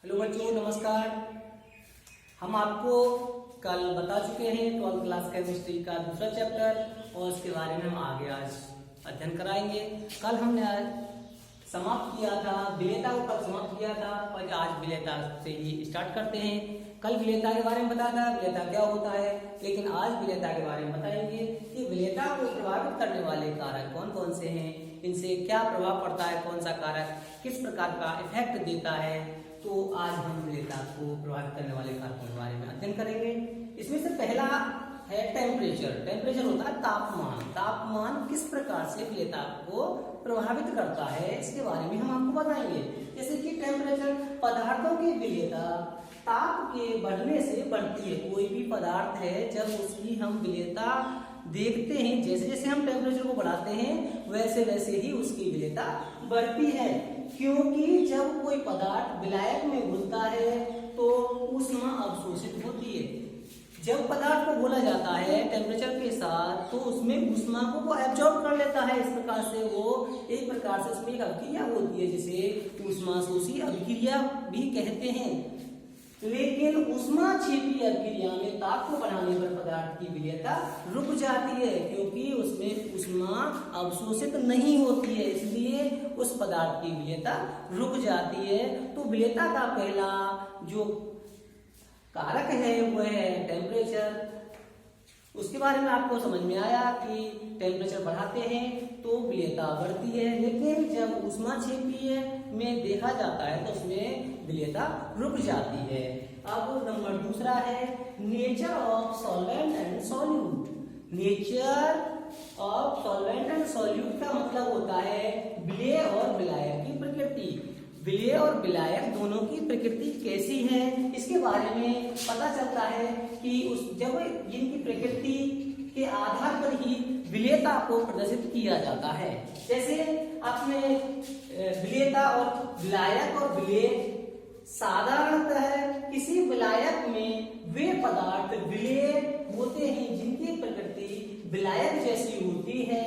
Hello बच्चों, नमस्कार। हम आपको कल बता चुके हैं 12th क्लास केमिस्ट्री का दूसरा चैप्टर और इसके बारे में हम आगे आज अध्ययन कराएंगे। कल हमने समाप्त किया था विलेयता को, कल समाप्त किया था और आज विलेयता से ही स्टार्ट करते हैं। कल विलेयता के बारे में बताया था विलेयता क्या होता है, लेकिन आज विलेयता के बारे में बताएंगे कि विलेयता को प्रभावित करने वाले कारक कौन कौन से हैं, इनसे क्या प्रभाव पड़ता है, कौन सा कारक किस प्रकार का इफेक्ट देता है। तो आज हम विलेयता को प्रभावित करने वाले कारकों के बारे में अध्ययन करेंगे। इसमें से पहला है टेम्परेचर। टेम्परेचर होता है तापमान। तापमान किस प्रकार से विलेयता को प्रभावित करता है, इसके बारे में हम आपको बताएंगे। जैसे कि टेम्परेचर, पदार्थों की विलेयता ताप के बढ़ने से बढ़ती है। कोई भी पदार्थ है, जब उसकी हम विलेयता देखते हैं, जैसे जैसे हम टेम्परेचर को बढ़ाते हैं वैसे वैसे ही उसकी विलेयता बढ़ती है। क्योंकि जब कोई पदार्थ विलायक में घुलता है तो ऊष्मा अवशोषित होती है। जब पदार्थ को घोला जाता है टेम्परेचर के साथ तो उसमें ऊष्मा को वो एब्जॉर्ब कर लेता है। इस प्रकार से वो एक प्रकार से उसमें एक अभिक्रिया होती है जिसे ऊष्माशोषी अभिक्रिया भी कहते हैं। लेकिन ऊष्माक्षेपी अभिक्रिया में ताप को बढ़ाने पर पदार्थ की विलेयता रुक जाती है, क्योंकि उसमें ऊष्मा अवशोषित नहीं होती है, इसलिए उस पदार्थ की विलेयता रुक जाती है। तो विलेयता का पहला जो कारक है वह है टेम्परेचर। उसके बारे में आपको समझ में आया कि टेम्परेचर बढ़ाते हैं तो विलेयता बढ़ती है, लेकिन जब ऊष्माक्षेपीय में देखा जाता है तो उसमें विलेयता रुक जाती है। अब नंबर दूसरा है nature of solvent and solute. Nature of solvent and solute का मतलब होता है विलेय और विलायक की प्रकृति। विलेय और विलायक दोनों की प्रकृति कैसी है, इसके बारे में पता चलता है कि जब इनकी प्रकृति के आधार पर ही विलेयता को प्रदर्शित किया जाता है। जैसे आपने विलेयता और विलायक और विलेय, साधारणतः किसी विलायक में वे पदार्थ विलेय होते हैं जिनकी प्रकृति विलायक जैसी होती है।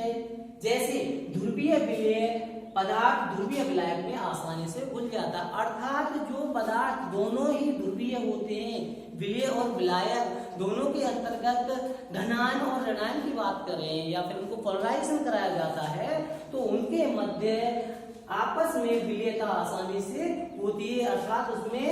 जैसे ध्रुवीय विलेय पदार्थ ध्रुवीय विलायक में आसानी से घुल जाता, अर्थात जो पदार्थ दोनों ही ध्रुवीय होते हैं, विलेय और विलायक दोनों के अंतर्गत धनायन और ऋणायन की बात करें या फिर उनको पोलराइजेशन कराया जाता है तो उनके मध्य आपस में विलेयता आसानी से होती है, अर्थात उसमें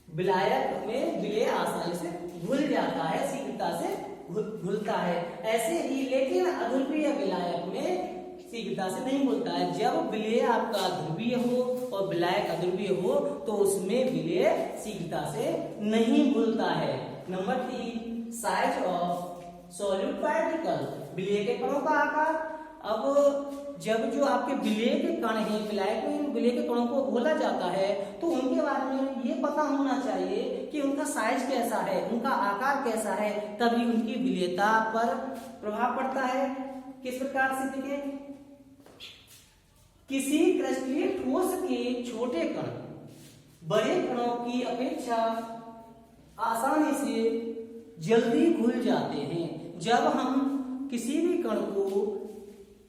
विलायक में विलेय आसानी से घुल जाता है, शीघ्रता से घुलता है। ऐसे ही लेकिन अध्रुवीय विलायक में शीघ्रता से नहीं घुलता है। जब विलेय आपका ध्रुवीय हो और विलायक अध्रुवीय हो तो उसमें विलेय शीघ्रता से नहीं घुलता है। Number 3 size of solute particle. विलेय के कणों का आकार। अब जब जो आपके विलेय के कण हैं, विलायक में विलेय के कणों को घोला जाता है तो उनके बारे में ये पता होना चाहिए कि उनका साइज कैसा है, उनका आकार कैसा है, तभी उनकी विलेयता पर प्रभाव पड़ता है। किस प्रकार से देखें, किसी क्रिस्टलीय ठोस के छोटे कण बड़े कणों की अपेक्षा आसानी से जल्दी घुल जाते हैं। जब हम किसी भी कण को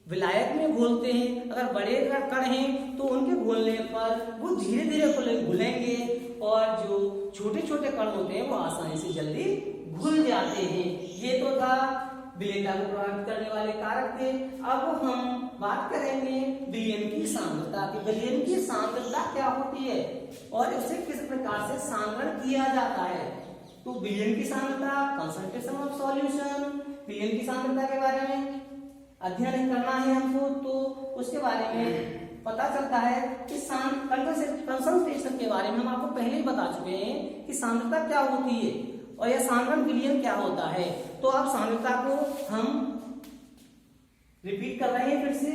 विलायक में घोलते हैं, अगर बड़े कण हैं तो उनके घोलने पर वो धीरे धीरे घुलेंगे और जो छोटे छोटे कण होते हैं वो आसानी से जल्दी घुल जाते हैं। ये तो था विलेयता को प्रभावित करने वाले कारक थे। अब हम बात करेंगे विलयन की सांद्रता की। विलयन की सांद्रता क्या होती है और उसे किस प्रकार से सांद्रण किया जाता है। तो विलयन की सांद्रता, कंसंट्रेशन ऑफ सॉल्यूशन, विलयन की सांद्रता के बारे में अध्ययन करना है हमको, तो उसके बारे में पता चलता है कि कंसंट्रेशन के बारे में हम आपको पहले ही बता चुके हैं कि सांद्रता क्या होती है और यह सांद्रण विलयन क्या होता है। तो अब सांद्रता को हम रिपीट कर रहे हैं फिर से।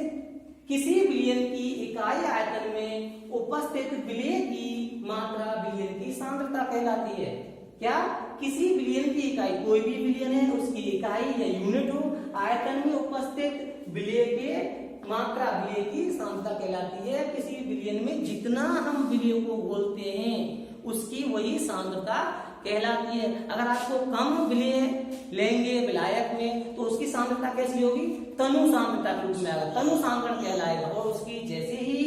किसी विलयन की इकाई आयतन में उपस्थित विलेय की मात्रा विलयन की सांद्रता कहलाती है। क्या, किसी विलयन की इकाई, कोई भी विलयन है उसकी इकाई या यूनिट हो, आयतन में उपस्थित विलेय के मात्रा विलेय की सांद्रता कहलाती है। किसी विलयन में जितना हम विलेय को घोलते हैं उसकी वही सांद्रता कहलाती है। अगर आपको कम विलेय लेंगे विलायक में तो उसकी सांद्रता कैसी होगी, तनु सांद्रता के रूप में आएगा, तनु सांद्रण कहलाएगा। और उसकी जैसे ही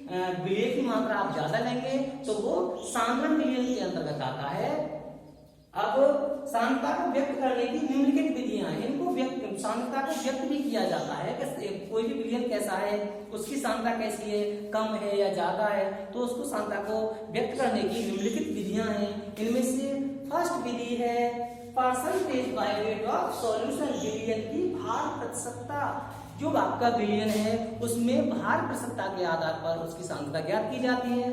विलय की मात्रा आप ज्यादा लेंगे तो वो सांद्रण विलयन के अंतर्गत आता है। अब सांद्रता को व्यक्त करने की निम्नलिखित विधियां हैं। इनको सांद्रता को व्यक्त भी किया जाता है कि कोई भी विलयन कैसा है, उसकी सांद्रता कैसी है, कम है या ज्यादा है, तो उसको सांद्रता को व्यक्त करने की निम्नलिखित विधियां हैं। इनमें से फर्स्ट विधि है percentage by weight of solution, विलयन की भार प्रतिशतता। जो आपका विलयन है उसमें भार प्रतिशतता के आधार पर उसकी सांद्रता ज्ञात की जाती है।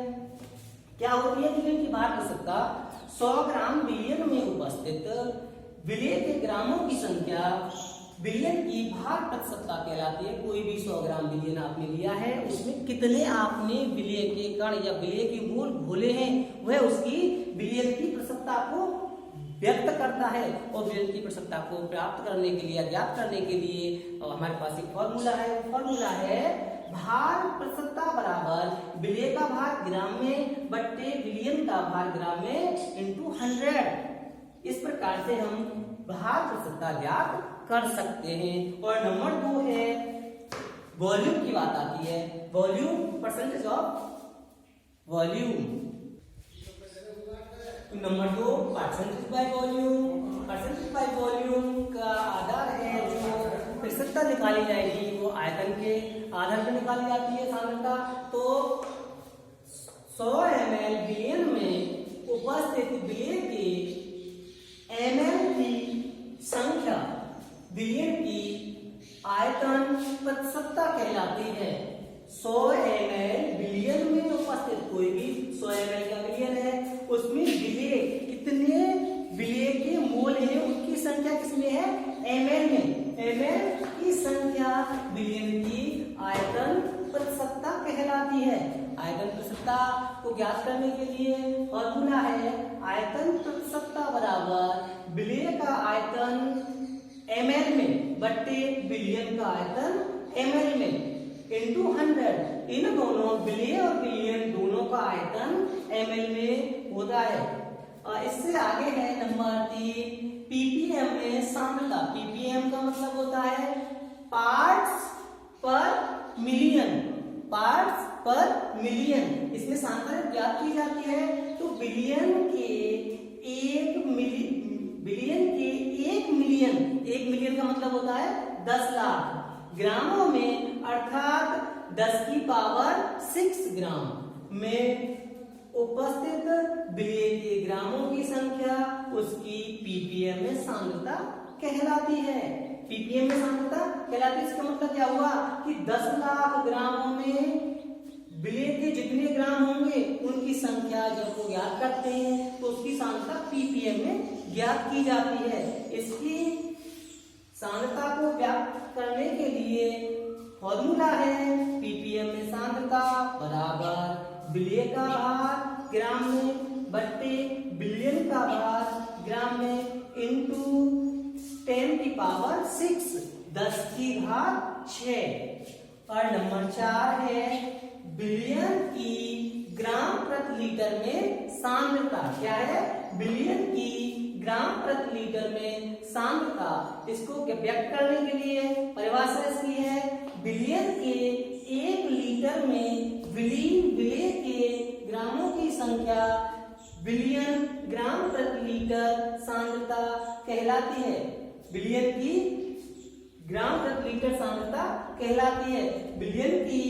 क्या होती है विलयन की भार प्रतिशतता? 100 ग्राम विलयन में उपस्थित विलय के ग्रामों की संख्या विलयन की भार प्रतिशतता कहलाती है। कोई भी 100 ग्राम विलयन आपने लिया है, उसमें कितने आपने विलय के कण या विलय के मोल घोले हैं, वह उसकी विलयन की प्रतिशतता को व्यक्त करता है। और विलयन की प्रतिशतता को प्राप्त करने के लिए, ज्ञात करने के लिए हमारे पास एक फॉर्मूला है। फॉर्मूला है भार प्रतिशतता बराबर विलय का भार ग्राम में बट्टे विलयन का भार ग्राम में इंटू 100। इस प्रकार से हम भार प्रतिशतता ज्ञात कर सकते हैं। और नंबर 2 है वॉल्यूम की बात आती है। Volume percentage of volume. Number 2 percentage by volume. Percentage by volume का आधार है जो प्रतिशतता निकाली जाएगी वो आयतन के आधार पर निकाली जाती है सांद्रता। तो 100 ml विलयन में उपस्थित विलय के ml की संख्या विलयन की आयतन प्रतिशतता कहलाती है। 100 ml विलयन में उपस्थित कोई भी 100 ml का विलयन है, उसमें विलय कितने विलय के मोल हैं उनकी संख्या किसमें है? ml में। ml की संख्या विलयन की आयतन प्रतिशतता कहलाती है। आयतन प्रतिशतता को ज्ञात करने के लिए फॉर्मूला है आयतन प्रतिशतता बराबर विलय का आयतन ml में बट्टे विलयन का आयतन ml में इंटू 100। इन दोनों विलय और विलयन दोनों का आयतन ml में होता है। इससे आगे है नंबर 3 ppm में सांद्रता। ppm का मतलब होता है पार्ट्स पर मिलियन। पार्ट्स पर मिलियन, इसमें सांद्रता ज्ञात की जाती है। तो विलयन के 1 मिलियन का मतलब होता है 10 लाख ग्रामों में, अर्थात 10 की पावर 6 ग्राम में उपस्थित विलय के ग्रामों की संख्या उसकी ppm में सांद्रता कहलाती है। ppm में सांद्रता कहलाती है। इसका मतलब क्या हुआ कि 10 लाख ग्रामों में विलय के जितने ग्राम होंगे उनकी संख्या जब वो ज्ञात करते हैं तो उसकी सांद्रता ppm में ज्ञात की जाती है। इसकी सांद्रता को व्यक्त करने के लिए फॉर्मूला है ppm में सांद्रता बराबर विलय का भार ग्राम में बट्टे विलयन का भार ग्राम में इंटू 10 की पावर 6, 10 की घात 6। और नंबर 4 है विलयन की ग्राम प्रति लीटर में सांद्रता। क्या है? विलयन की ग्राम प्रति लीटर में सांद्रता। इसको व्यक्त करने के लिए परिभाषा इसकी है विलयन के 1 लीटर में विलय के ग्रामों की संख्या विलयन ग्राम प्रति लीटर सांद्रता कहलाती है। विलयन की ग्राम प्रति लीटर सांद्रता कहलाती है। विलयन की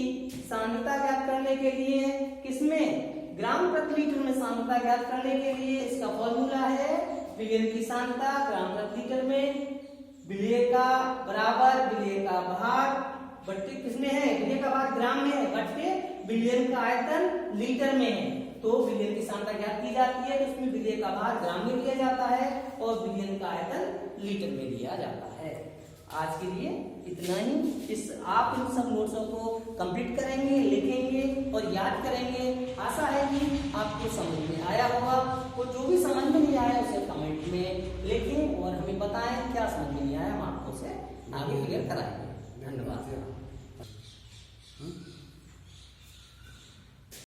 सांद्रता ज्ञात करने के लिए किसमें? ग्राम प्रति लीटर में सांद्रता ज्ञात करने के लिए इसका फॉर्मूला है विलयन की सांद्रता ग्राम प्रति लीटर में विलय का बराबर विलय का भार बट्टे किसमें है? विलय का भार ग्राम में है बट्टे विलयन का आयतन लीटर में है। तो विलयन की सांद्रता ज्ञात की जाती है तो उसमें विलय का भार ग्राम में लिया जाता है और विलयन का आयतन लीटर में लिया जाता है। आज के लिए इतना ही। आप इन सब नोट्सों को कंप्लीट करेंगे, लिखेंगे और याद करेंगे। आशा है कि आपको समझ में आया होगा। तो जो भी समझ में नहीं आया उसे कमेंट में लिखें और हमें बताएं क्या समझ में नहीं आया, हम आपको उसे आगे क्लियर कराएंगे। धन्यवाद।